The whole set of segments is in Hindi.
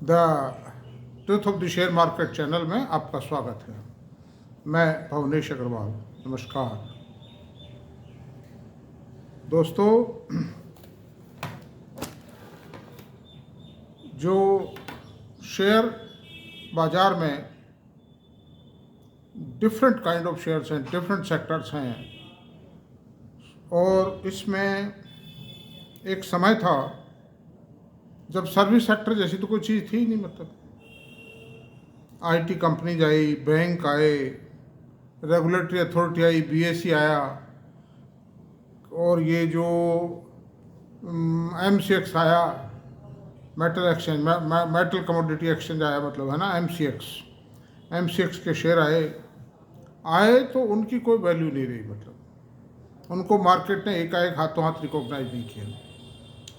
The truth of the share market channel में आपका स्वागत है। मैं भुवनेश अग्रवाल। नमस्कार दोस्तों, जो शेयर बाज़ार में डिफरेंट काइंड ऑफ शेयर्स हैं, डिफरेंट सेक्टर्स हैं, और इसमें एक समय था जब सर्विस सेक्टर जैसी तो कोई चीज़ थी नहीं। मतलब आईटी कंपनीज आई, बैंक आए, रेगुलेटरी अथॉरिटी आई, बीएसई आया, और ये जो एमसीएक्स आया, metal exchange, metal commodity exchange आया, मतलब है ना एमसीएक्स के शेयर आए तो उनकी कोई वैल्यू नहीं रही। मतलब उनको मार्केट ने एकाएक हाथों हाथ रिकॉग्नाइज नहीं किया,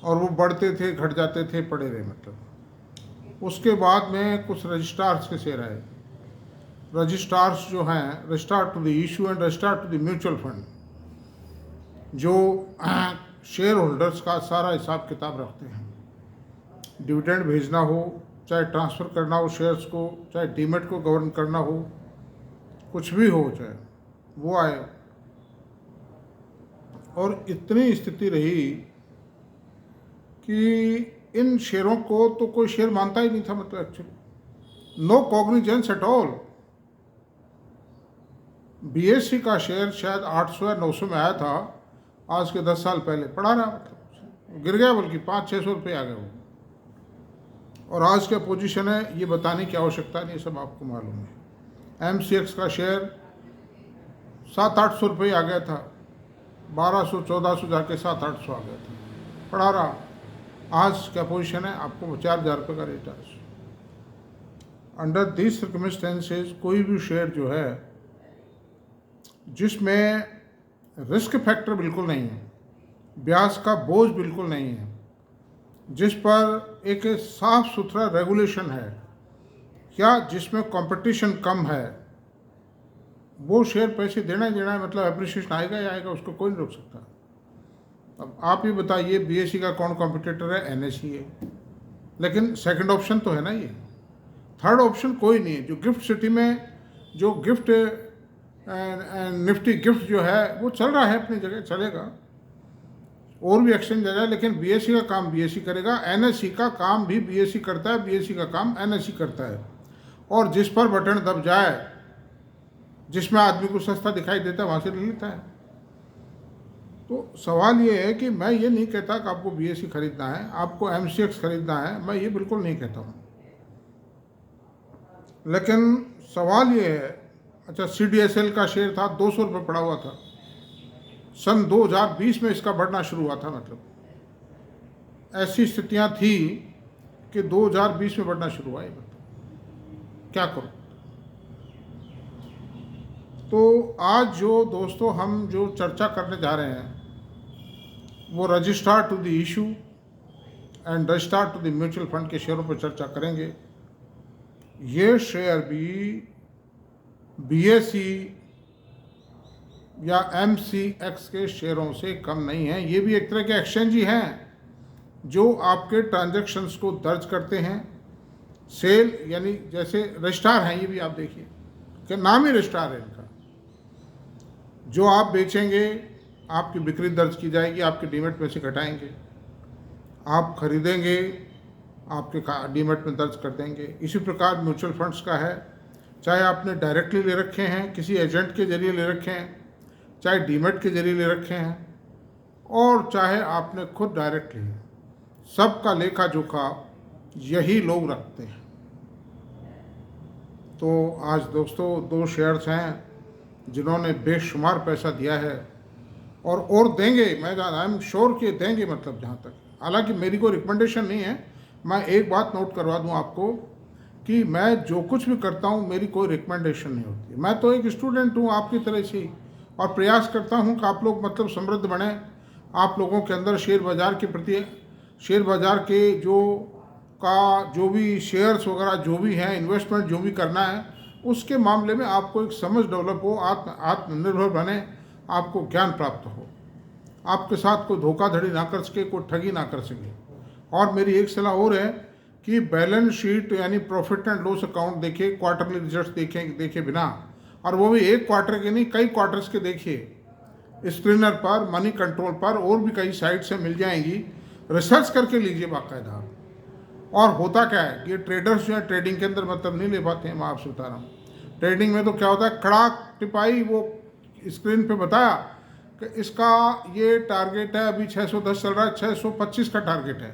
और वो बढ़ते थे, घट जाते थे, पड़े रहे। मतलब उसके बाद में कुछ रजिस्ट्रार्स के शेयर आए। रजिस्ट्रार्स जो हैं, registrar to the issue and registrar to the mutual fund, जो शेयर होल्डर्स का सारा हिसाब किताब रखते हैं। डिविडेंड भेजना हो, चाहे ट्रांसफ़र करना हो शेयर्स को, चाहे डीमेट को गवर्न करना हो, कुछ भी हो, चाहे वो आए। और इतनी स्थिति रही कि इन शेयरों को तो कोई शेयर मानता ही नहीं था। मतलब actually no cognizance at all. BSE का शेयर शायद 800 या 900 में आया था आज के 10 साल पहले, पड़ा रहा, मतलब गिर गया, बल्कि 500-600 रुपये आ गए वो। और आज क्या पोजीशन है ये बताने की आवश्यकता नहीं, सब आपको मालूम है। एमसीएक्स का शेयर 700-800 रुपये आ गया था, 1200-1400 जाके 700-800 आ गया था, पड़ा रहा। आज क्या पोजीशन है, आपको 4,000 रुपये का रेट है। अंडर दिस सर्कमस्टेंसेस कोई भी शेयर जो है जिसमें रिस्क फैक्टर बिल्कुल नहीं है, ब्याज का बोझ बिल्कुल नहीं है, जिस पर एक साफ सुथरा रेगुलेशन है, या जिसमें कंपटीशन कम है, वो शेयर पैसे देना ही देना है। मतलब एप्रिसिएशन आएगा ही आएगा, उसको कोई नहीं रोक सकता। अब आप ही बताइए, बीएसई का कौन कॉम्पिटिटर है? एनएसई है, लेकिन सेकंड ऑप्शन तो है ना ये। थर्ड ऑप्शन कोई नहीं है। जो गिफ्ट सिटी में जो गिफ्ट निफ्टी गिफ्ट जो है वो चल रहा है अपनी जगह, चलेगा, और भी एक्सचेंज आ जाए, लेकिन बीएसई का काम बीएसई करेगा, एनएसई का काम भी बीएसई करता है, बीएसई का काम एनएसई करता है। और जिस पर बटन दब जाए, जिसमें आदमी को सस्ता दिखाई देता है, वहाँ से ले लेता है। तो सवाल ये है कि मैं ये नहीं कहता कि आपको बीएसई खरीदना है, आपको एमसीएक्स खरीदना है, मैं ये बिल्कुल नहीं कहता हूँ। लेकिन सवाल ये है, अच्छा सीडीएसएल का शेयर था 200 रुपये पड़ा हुआ था, सन 2020 में इसका बढ़ना शुरू हुआ था। मतलब ऐसी स्थितियाँ थी कि 2020 में बढ़ना शुरू हुआ। मतलब क्या करो। तो आज जो दोस्तों हम जो चर्चा करने जा रहे हैं वो registrar to the issue and registrar to the mutual fund के शेयरों पर चर्चा करेंगे। ये शेयर भी बीएसई या एमसीएक्स के शेयरों से कम नहीं है। ये भी एक तरह के एक्सचेंज ही हैं जो आपके ट्रांजैक्शंस को दर्ज करते हैं। सेल यानी जैसे रजिस्ट्रार हैं, ये भी आप देखिए कि नाम ही रजिस्ट्रार है इनका। जो आप बेचेंगे, आपकी बिक्री दर्ज की जाएगी, आपके डीमेट में से घटाएंगे। आप खरीदेंगे, आपके डीमेट में दर्ज कर देंगे। इसी प्रकार म्यूचुअल फंड्स का है, चाहे आपने डायरेक्टली ले रखे हैं, किसी एजेंट के जरिए ले रखे हैं, चाहे डीमेट के जरिए ले रखे हैं, और चाहे आपने खुद डायरेक्ट लिए, सबका लेखा जोखा यही लोग रखते हैं। तो आज दोस्तों 2 शेयर्स हैं जिन्होंने बेशुमार पैसा दिया है, और देंगे। मैं आई एम श्योर कि देंगे। मतलब जहाँ तक, हालांकि मेरी कोई रिकमेंडेशन नहीं है, मैं एक बात नोट करवा दूँ आपको कि मैं जो कुछ भी करता हूँ मेरी कोई रिकमेंडेशन नहीं होती। मैं तो एक स्टूडेंट हूँ आपकी तरह से ही, और प्रयास करता हूँ कि आप लोग मतलब समृद्ध बने। आप लोगों के अंदर शेयर बाज़ार के प्रति, शेयर बाज़ार के जो भी शेयर्स वगैरह जो भी हैं, इन्वेस्टमेंट जो भी करना है, उसके मामले में आपको एक समझ डेवलप हो, आत्मनिर्भर बने, आपको ज्ञान प्राप्त हो, आपके साथ कोई धोखाधड़ी ना कर सके, कोई ठगी ना कर सके। और मेरी एक सलाह और है कि बैलेंस शीट यानी प्रॉफिट एंड लॉस अकाउंट देखे, क्वार्टरली रिजल्ट्स देखे बिना, और वो भी एक क्वार्टर के नहीं कई क्वार्टर्स के देखिए। स्क्रीनर पर, मनी कंट्रोल पर और भी कई साइट से मिल जाएंगी, रिसर्च करके लीजिए बाकायदा। और होता क्या है कि ट्रेडर्स जो है ट्रेडिंग के अंदर मतलब नहीं ले पाते हैं। मैं आपसे बता रहा हूँ, ट्रेडिंग में तो क्या होता है, कड़ाक टिपाई वो स्क्रीन पे बताया कि इसका ये टारगेट है, अभी 610 चल रहा है, 625 का टारगेट है,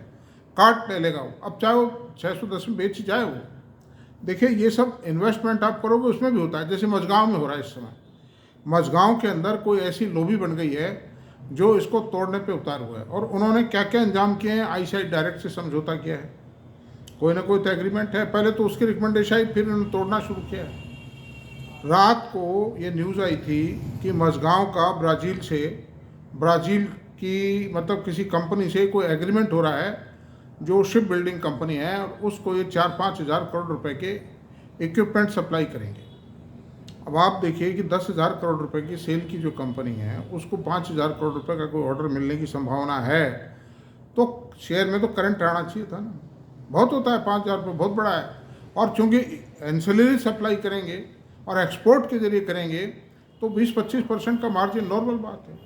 काट ले लेगा वो। अब चाहे वो 610 में बेच जाए वो। देखिए ये सब इन्वेस्टमेंट आप करोगे उसमें भी होता है, जैसे मझगांव में हो रहा है इस समय। मझगांव के अंदर कोई ऐसी लोबी बन गई है जो इसको तोड़ने पे उतार हुआ है, और उन्होंने क्या क्या इंजाम किए हैं। आईसाइट डायरेक्ट से समझौता किया है, कोई ना कोई तो एग्रीमेंट है, पहले तो उसकी रिकमेंडेशन आई, फिर उन्होंने तोड़ना शुरू किया है। रात को ये न्यूज़ आई थी कि मझगांव का ब्राज़ील की मतलब किसी कंपनी से कोई एग्रीमेंट हो रहा है, जो शिप बिल्डिंग कंपनी है, और उसको ये 4-5 हज़ार करोड़ रुपए के इक्विपमेंट सप्लाई करेंगे। अब आप देखिए कि 10,000 करोड़ रुपए की सेल की जो कंपनी है, उसको 5,000 करोड़ रुपए का कोई ऑर्डर मिलने की संभावना है, तो शेयर में तो करंट आना चाहिए था ना। बहुत होता है, 5,000 रुपये बहुत बड़ा है। और चूंकि एंसिलरी सप्लाई करेंगे और एक्सपोर्ट के जरिए करेंगे तो 20-25% का मार्जिन नॉर्मल बात है।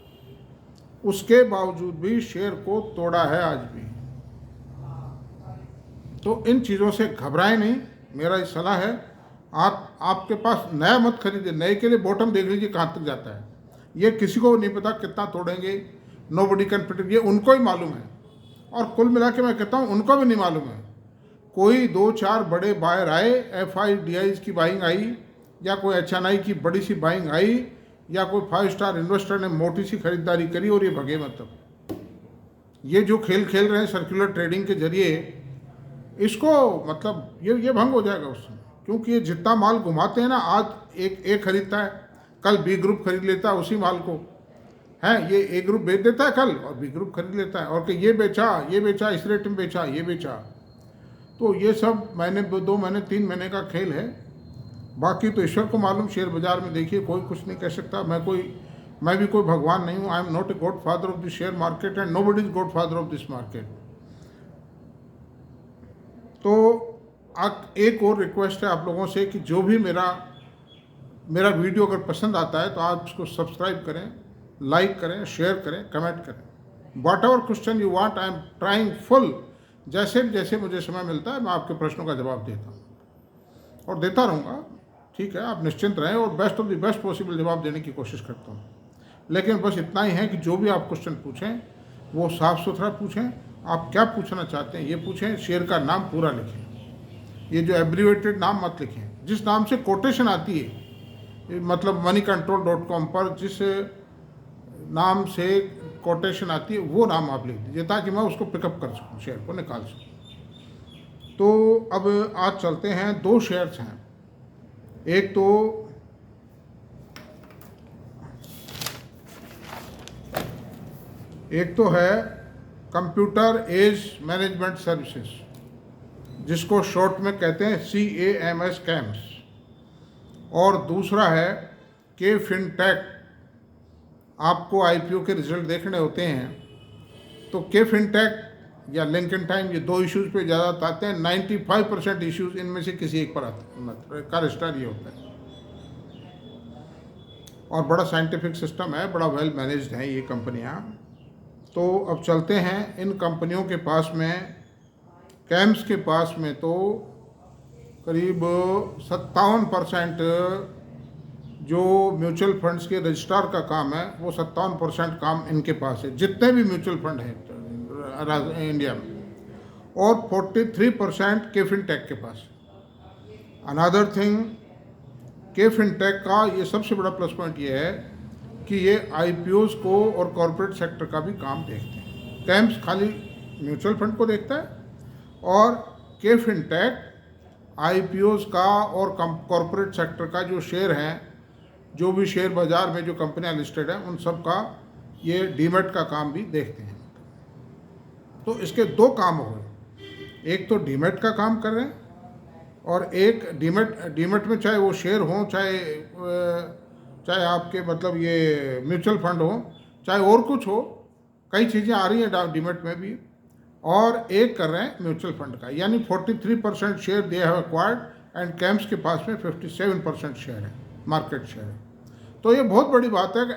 उसके बावजूद भी शेयर को तोड़ा है आज भी। तो इन चीज़ों से घबराएं नहीं, मेरा ये सलाह है। आपके पास नया मत खरीदे, नए के लिए बॉटम देख लीजिए कहाँ तक जाता है। ये किसी को नहीं पता कितना तोड़ेंगे, नोबडी कैन प्रेडिक्ट, ये उनको ही मालूम है। और कुल मिला के मैं कहता हूँ उनको भी नहीं मालूम है। कोई 2-4 बड़े बायर आए, FIDIs की बाइंग आई, या कोई HNI की बड़ी सी बाइंग आई, या कोई 5 स्टार इन्वेस्टर ने मोटी सी खरीदारी करी और ये भगे। मतलब ये जो खेल खेल रहे हैं सर्कुलर ट्रेडिंग के जरिए, इसको मतलब ये भंग हो जाएगा उस समय। क्योंकि ये जितना माल घुमाते हैं ना, आज एक खरीदता है, कल B ग्रुप खरीद लेता है उसी माल को, है ये A ग्रुप बेच देता है कल, और B ग्रुप खरीद लेता है, और कि ये बेचा इस रेट में बेचा, ये बेचा। तो ये सब महीने 2 महीने 3 महीने का खेल है। बाकी तो ईश्वर को मालूम। शेयर बाजार में देखिए कोई कुछ नहीं कह सकता। मैं भी कोई भगवान नहीं हूँ। I am not a god father of the share market and nobody is God father of this market. तो एक और रिक्वेस्ट है आप लोगों से कि जो भी मेरा वीडियो अगर पसंद आता है तो आप इसको सब्सक्राइब करें, लाइक करें, शेयर करें, कमेंट करें। What ever question you want, I am trying full. जैसे मुझे समय मिलता है मैं आपके प्रश्नों का जवाब देता हूँ और देता रहूँगा। ठीक है, आप निश्चिंत रहें, और best of the best possible जवाब देने की कोशिश करता हूँ। लेकिन बस इतना ही है कि जो भी आप क्वेश्चन पूछें वो साफ़ सुथरा पूछें। आप क्या पूछना चाहते हैं ये पूछें। शेयर का नाम पूरा लिखें, ये जो एब्रीवेटेड नाम मत लिखें। जिस नाम से कोटेशन आती है, मतलब moneycontrol.com पर जिस नाम से कोटेशन आती है वो नाम आप लिख दीजिए, ताकि मैं उसको पिकअप कर सकूँ, शेयर को निकाल सकूँ। तो अब आज चलते हैं। 2 शेयर्स हैं। एक तो है कंप्यूटर एज मैनेजमेंट सर्विसेज, जिसको शॉर्ट में कहते हैं CAMS, और दूसरा है के फिनटेक। आपको IPO के रिजल्ट देखने होते हैं तो के फिनटेक या लिंकन टाइम, ये 2 इश्यूज़ पे ज़्यादा आते हैं। 95% इश्यूज़ इनमें से किसी एक पर आते हैं, मतलब का रजिस्टर ये होता है। और बड़ा साइंटिफिक सिस्टम है, बड़ा वेल मैनेज्ड है ये कंपनियां। तो अब चलते हैं इन कंपनियों के पास में। कैम्स के पास में तो करीब 57% जो म्यूचुअल फंड्स के रजिस्ट्रार का काम है, वो 57% काम इनके पास है, जितने भी म्यूचुअल फंड हैं इंडिया में। और 43% के फिनटेक के पास। अनदर थिंग, के फिनटेक का ये सबसे बड़ा प्लस पॉइंट ये है कि ये IPOs को और कॉरपोरेट सेक्टर का भी काम देखते हैं। कैम्स खाली म्यूचुअल फंड को देखता है, और के फिनटेक IPOs का और कॉरपोरेट सेक्टर का जो शेयर हैं, जो भी शेयर बाज़ार में जो कंपनियां लिस्टेड हैं, उन सब का ये डीमेट का काम भी देखते हैं। तो इसके 2 काम हो गए। एक तो डीमेट का काम कर रहे हैं, और एक डीमेट में चाहे वो शेयर हो, चाहे आपके मतलब ये म्यूचुअल फंड हो, चाहे और कुछ हो, कई चीज़ें आ रही हैं डीमेट में भी। और एक कर रहे हैं म्यूचुअल फंड का, यानी 43% share they have acquired and camps के पास में 57% शेयर है, मार्केट शेयर है। तो ये बहुत बड़ी बात है कि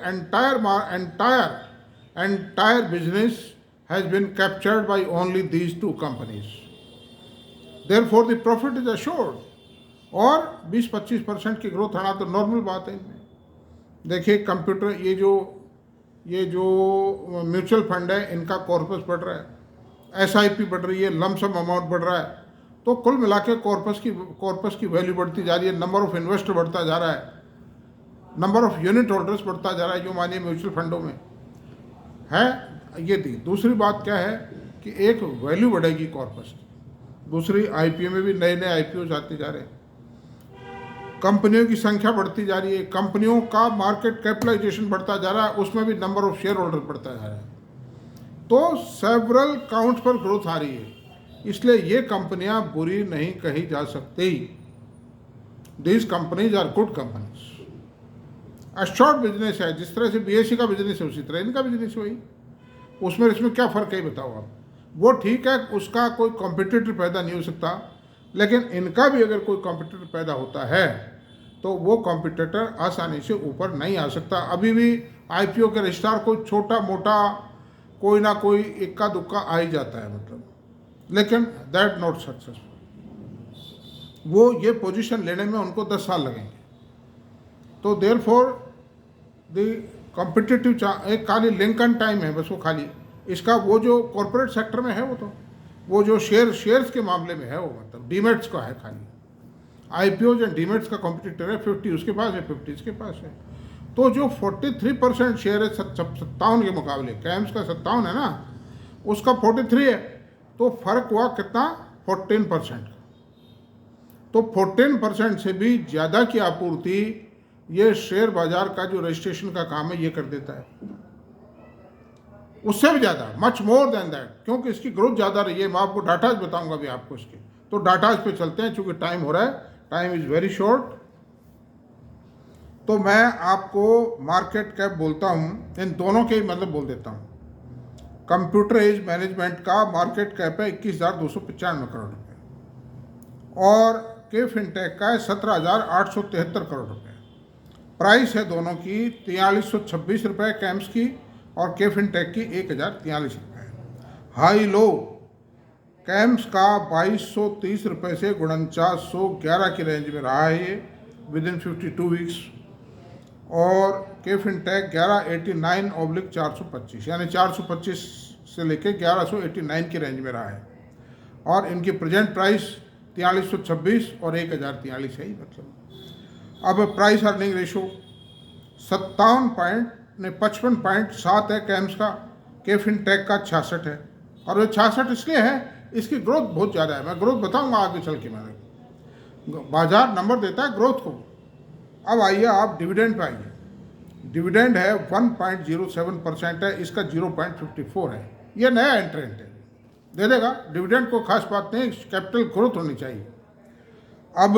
entire business has been captured by only these two companies, therefore the profit is assured. और 20-25% की ग्रोथ आना तो नॉर्मल बात है इनमें। देखिए कंप्यूटर, ये जो म्यूचुअल फंड है इनका कॉर्पस बढ़ रहा है, SIP बढ़ रही है, लमसम अमाउंट बढ़ रहा है, तो कुल मिला के कॉर्पस की वैल्यू बढ़ती जा रही है, नंबर ऑफ इन्वेस्टर बढ़ता जा रहा है, नंबर ऑफ यूनिट होल्डर्स बढ़ता जा रहा है, जो मानिए म्यूचुअल फंडों में है। ये थी दूसरी बात क्या है कि एक वैल्यू बढ़ेगी कॉर्पस की, दूसरी IPO में भी नए नए IPOs आते जा रहे हैं, कंपनियों की संख्या बढ़ती जा रही है, कंपनियों का मार्केट कैपिटलाइजेशन बढ़ता जा रहा है, उसमें भी नंबर ऑफ शेयर होल्डर बढ़ता जा रहा है, तो सेवरल काउंट्स पर ग्रोथ आ रही है। इसलिए ये कंपनियां बुरी नहीं कही जा सकती। These companies are good companies. Assured business है, जिस तरह से BSE का बिजनेस है उसी तरह इनका बिजनेस वही, उसमें इसमें क्या फ़र्क है बताओ आप। वो ठीक है, उसका कोई कॉम्पिटिटर पैदा नहीं हो सकता, लेकिन इनका भी अगर कोई कॉम्पिटिटर पैदा होता है तो वो कॉम्पिटिटर आसानी से ऊपर नहीं आ सकता। अभी भी IPO के रजिस्ट्रार कोई छोटा मोटा कोई ना कोई इक्का दुक्का आ ही जाता है, मतलब, लेकिन दैट नॉट सक्सेसफुल। वो ये पोजीशन लेने में उनको 10 साल लगेंगे। तो देयर फॉर द कॉम्पिटिटिव एक खाली लिंकन टाइम है बस, वो खाली इसका वो जो कॉरपोरेट सेक्टर में है वो जो शेयर्स के मामले में है, वो मतलब डीमेट्स का है खाली। IPOs एंड डीमेट्स का कॉम्पिटिटर है 50 उसके पास है, 50 इसके पास है। तो जो 43% शेयर है 57 के मुकाबले, कैम्स का 57 है ना, उसका 43 है, तो फर्क हुआ कितना, 14%। तो 14% से भी ज़्यादा की आपूर्ति ये शेयर बाजार का जो रजिस्ट्रेशन का काम है ये कर देता है, उससे भी ज़्यादा, मच मोर देन दैट, क्योंकि इसकी ग्रोथ ज़्यादा रही है। मैं आपको डाटाज बताऊंगा भी आपको इसके, तो डाटाज पे चलते हैं चूँकि टाइम हो रहा है, टाइम इज़ वेरी शॉर्ट। तो मैं आपको मार्केट कैप बोलता हूँ, इन दोनों के ही मतलब बोल देता हूँ। कंप्यूटर एज मैनेजमेंट का मार्केट कैप है 21,295 करोड़ रुपये, और के फिनटेक का है 17,873 करोड़ रुपये। प्राइस है दोनों की 4326 रुपये कैम्स की, और के फिनटेक की 1,043 रुपये। हाई लो कैम्स का 2230 रुपये से 4911 की रेंज में रहा है ये विद इन 52 वीक्स, और के फिनटेक 1189/425 यानी 425 से लेके 1189 की रेंज में रहा है, और इनकी प्रेजेंट प्राइस 4326 और 1,043 है ही, मतलब। अब प्राइस अर्निंग रेशो 55.7 है कैम्स का, के फिनटेक का 66 है, और वो 66 इसलिए है, इसकी ग्रोथ बहुत ज़्यादा है। मैं ग्रोथ बताऊंगा आगे चल के, मैंने बाजार नंबर देता है ग्रोथ को। अब आइए आप डिविडेंड पे आइए। डिविडेंड है 1.07% है, इसका 0.54 है। ये नया एंट्रेंट है, दे देगा डिविडेंड, को खास बात नहीं, कैपिटल ग्रोथ होनी चाहिए। अब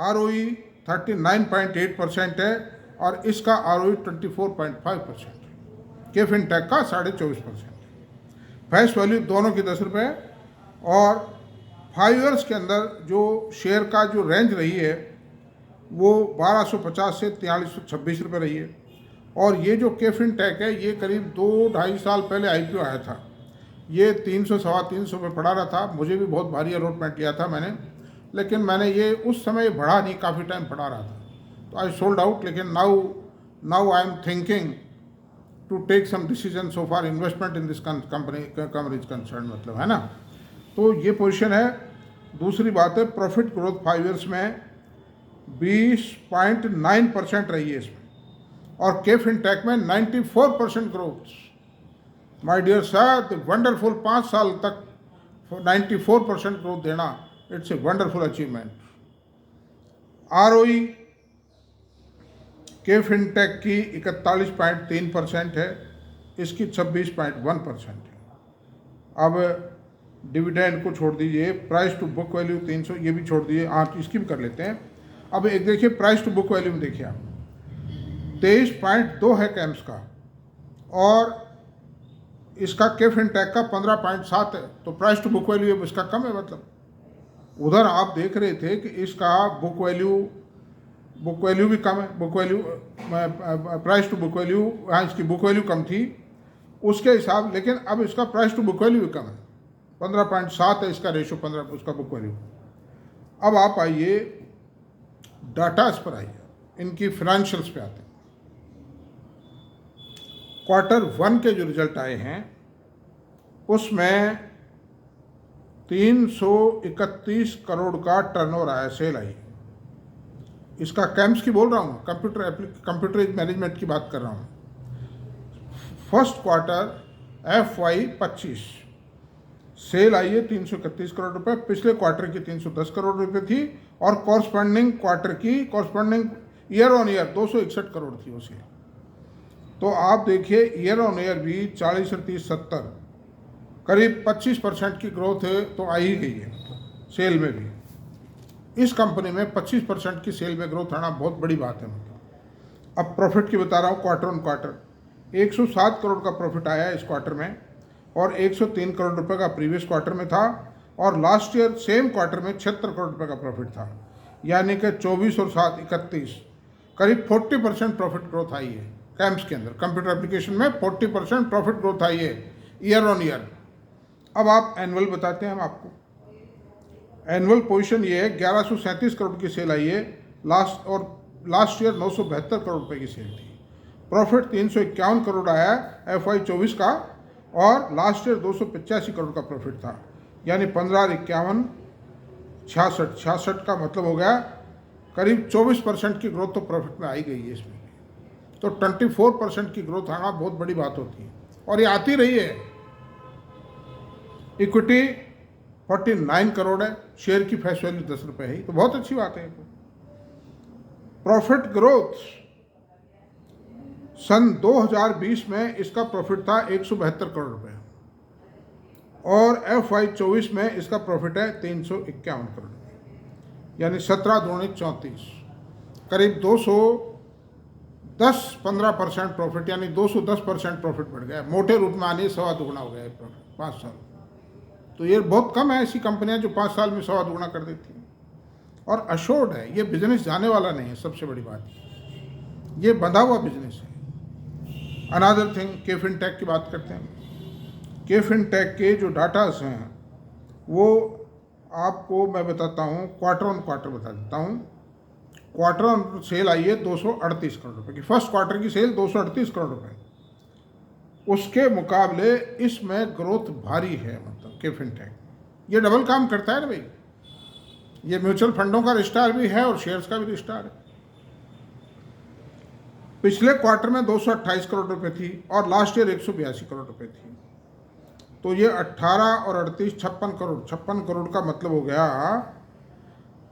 ROE 39.8% है, और इसका ROE 24.5% है। के फिनटेक का 24.5%। फेस वैल्यू दोनों की 10 रुपये, और 5 ईयर्स के अंदर जो शेयर का जो रेंज रही है वो 1250 से 4326 रुपये रही है। और ये जो के फिनटेक है ये करीब 2-2.5 साल पहले IPO आया था, ये 300-325 पे पड़ा रहा था। मुझे भी बहुत भारी अलॉटमेंट लिया था मैंने, लेकिन मैंने ये उस समय बढ़ा नहीं, काफ़ी टाइम पड़ा रहा था, तो आई सोल्ड आउट। लेकिन now I am thinking to take some decision so for investment in this company is concern, मतलब, है ना। तो ये पोजीशन है। दूसरी बात है प्रॉफिट ग्रोथ 5 ईयर्स में 20.9% रही है इसमें, और के फिनटेक में 94% growth. My dear sir, wonderful, 5 साल तक 94% ग्रोथ देना, it's a wonderful achievement. ROE के फिनटेक की 41.3% है, इसकी 26.1% है। अब डिविडेंड को छोड़ दीजिए, प्राइस टू बुक वैल्यू 300, ये भी छोड़ दीजिए, आप इसकी भी कर लेते हैं। अब एक देखिए प्राइस टू बुक वैल्यू में, देखिए आप 23.2 है कैम्स का, और इसका के फिनटेक का 15.7 है, तो प्राइस टू बुक वैल्यू इसका कम है। मतलब उधर आप देख रहे थे कि इसका बुक वैल्यू भी कम है, book value price to book value, हाँ इसकी बुक वैल्यू कम थी उसके हिसाब, लेकिन अब इसका प्राइस टू बुक वैल्यू भी कम है, 15.7 है इसका रेशो, 15 उसका बुक वैल्यू। अब आप आइए डाटास पर आइए, इनकी फाइनेंशियल्स पे आते हैं। Q1 के जो रिजल्ट आए हैं उसमें 331 करोड़ का टर्नओवर आया, सेल आई। इसका कैम्स की बोल रहा हूँ, कंप्यूटर मैनेजमेंट की बात कर रहा हूँ। फर्स्ट क्वार्टर FY25 सेल आई है 331 करोड़ रुपए, पिछले क्वार्टर की 310 करोड़ रुपए थी, और कॉरस्पॉन्डिंग क्वार्टर की corresponding year on year 261 crore थी वो सेल। तो आप देखिए ईयर ऑन ईयर भी 40 और 30 70 करीब 25% की ग्रोथ है तो आ ही गई है, मतलब सेल में भी। इस कंपनी में 25% की सेल में ग्रोथ आना बहुत बड़ी बात है। मतलब अब प्रॉफिट की बता रहा हूँ, क्वार्टर ऑन क्वार्टर 107 करोड़ का प्रॉफिट आया इस क्वार्टर में, और 103 करोड़ रुपए का प्रीवियस क्वार्टर में था, और लास्ट ईयर सेम क्वार्टर में 76 करोड़ रुपए का प्रॉफिट था। यानी कि 24 और 7 31 करीब 40% प्रॉफिट ग्रोथ आई है कैम्स के अंदर। कंप्यूटर एप्लीकेशन में 40% प्रॉफिट ग्रोथ आई है ईयर ऑन ईयर। अब आप एनुअल बताते हैं हम आपको। एनुअल पोजीशन ये है 1137 करोड़ की सेल आई है लास्ट ईयर 972 करोड़ रुपए की सेल थी। प्रॉफिट 351 करोड़ आया FY24 का, और लास्ट ईयर 285 करोड़ का प्रॉफिट था। यानी 15 51 66 का मतलब हो गया करीब 24% की ग्रोथ तो प्रॉफिट में आई गई है इसमें। तो 24% की ग्रोथ आना बहुत बड़ी बात होती है, और ये आती रही है। इक्विटी 49 करोड़ है, शेयर की फेस वैल्यू 10 रुपये है, तो बहुत अच्छी बात है। प्रॉफिट ग्रोथ सन 2020 में इसका प्रॉफिट था 172 करोड़ रुपए, और FY24 में इसका प्रॉफिट है 351 करोड़ रुपये, यानी 17 दूनी 34, करीब 210-15% प्रॉफिट, यानी 210% प्रॉफिट बढ़ गया। मोटे रूप में आने सवा दुगुना हो गया है प्रॉफिट 5 साल। तो ये बहुत कम है ऐसी कंपनियां जो 5 साल में सवा दुगुना कर देती हैं, और अशोर्ड है, ये बिजनेस जाने वाला नहीं है। सबसे बड़ी बात ये बंधा हुआ बिजनेस है। अनदर थिंग, के फिनटेक की बात करते हैं। के फिनटेक के जो डाटास हैं वो आपको मैं बताता हूँ, क्वार्टर ऑन क्वार्टर बता देता हूँ। क्वार्टर ऑन सेल आई है 238 करोड़ रुपए की, फर्स्ट क्वार्टर की सेल 238 करोड़ रुपए। उसके मुकाबले इसमें ग्रोथ भारी है। मतलब के फिनटेक ये डबल काम करता है ना भाई, ये म्यूचुअल फंडों का रजिस्ट्रार भी है और शेयर्स का भी रजिस्ट्रार है। पिछले क्वार्टर में 228 करोड़ रुपए थी, और लास्ट ईयर 182 करोड़ रुपए थी। तो ये 18 और 38 56 करोड़ का मतलब हो गया,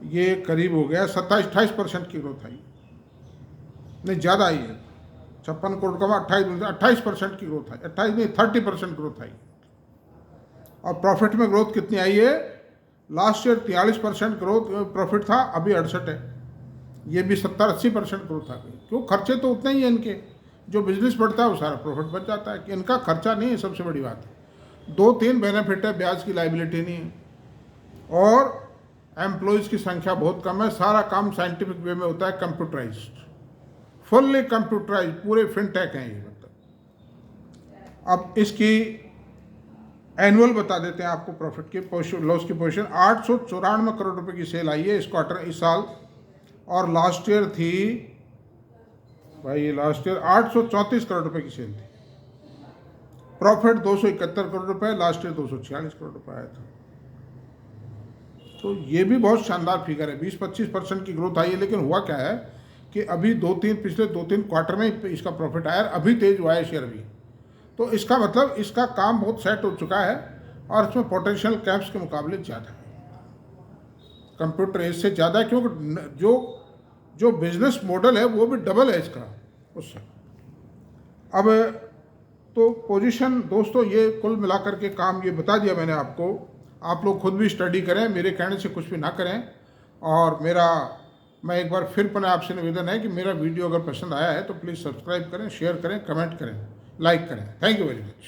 ये करीब हो गया 27-28% की ग्रोथ आई, नहीं ज़्यादा आई है। 56 करोड़ का 28% की ग्रोथ आई, 28 नहीं 30% ग्रोथ आई। और प्रॉफिट में ग्रोथ कितनी आई है? लास्ट ईयर 43% ग्रोथ प्रॉफिट था, अभी 68 है। ये भी 70-80% ग्रोथ आ गई। क्यों? खर्चे तो उतने ही हैं इनके, जो बिजनेस बढ़ता है वो सारा प्रॉफिट बच जाता है। कि इनका खर्चा नहीं है, सबसे बड़ी बात है। 2-3 बेनिफिट है, ब्याज की लाइबिलिटी नहीं है, और एम्प्लॉयज़ की संख्या बहुत कम है। सारा काम साइंटिफिक वे में होता है, कंप्यूटराइज्ड, फुल्ली कंप्यूटराइज्ड, पूरे फिनटेक हैं ये। मतलब अब इसकी एनुअल बता देते हैं आपको। प्रॉफिट की पोजीशन, लॉस की पोजीशन 894 करोड़ रुपए की सेल आई है इस क्वार्टर, इस साल, और लास्ट ईयर थी भाई, ये लास्ट ईयर 834 करोड़ रुपए की सेल थी। प्रॉफिट 271 करोड़ रुपए, लास्ट ईयर 246 करोड़ रुपए आया था। तो ये भी बहुत शानदार फिगर है, 20-25% की ग्रोथ आई है। लेकिन हुआ क्या है कि अभी पिछले 2-3 क्वार्टर में इसका प्रॉफिट आया, अभी तेज हुआ है शेयर भी। तो इसका मतलब इसका काम बहुत सेट हो चुका है, और इसमें पोटेंशियल कैप्स के मुकाबले ज़्यादा है, कंप्यूटर एज से ज़्यादा है, क्योंकि जो बिजनेस मॉडल है वो भी डबल है इसका उससे। अब तो पोजीशन दोस्तों, ये कुल मिलाकर के काम ये बता दिया मैंने आपको। आप लोग खुद भी स्टडी करें, मेरे कहने से कुछ भी ना करें। और मैं एक बार फिर पुनः आपसे निवेदन है कि मेरा वीडियो अगर पसंद आया है तो प्लीज़ सब्सक्राइब करें, शेयर करें, कमेंट करें, लाइक करें। Thank you very much.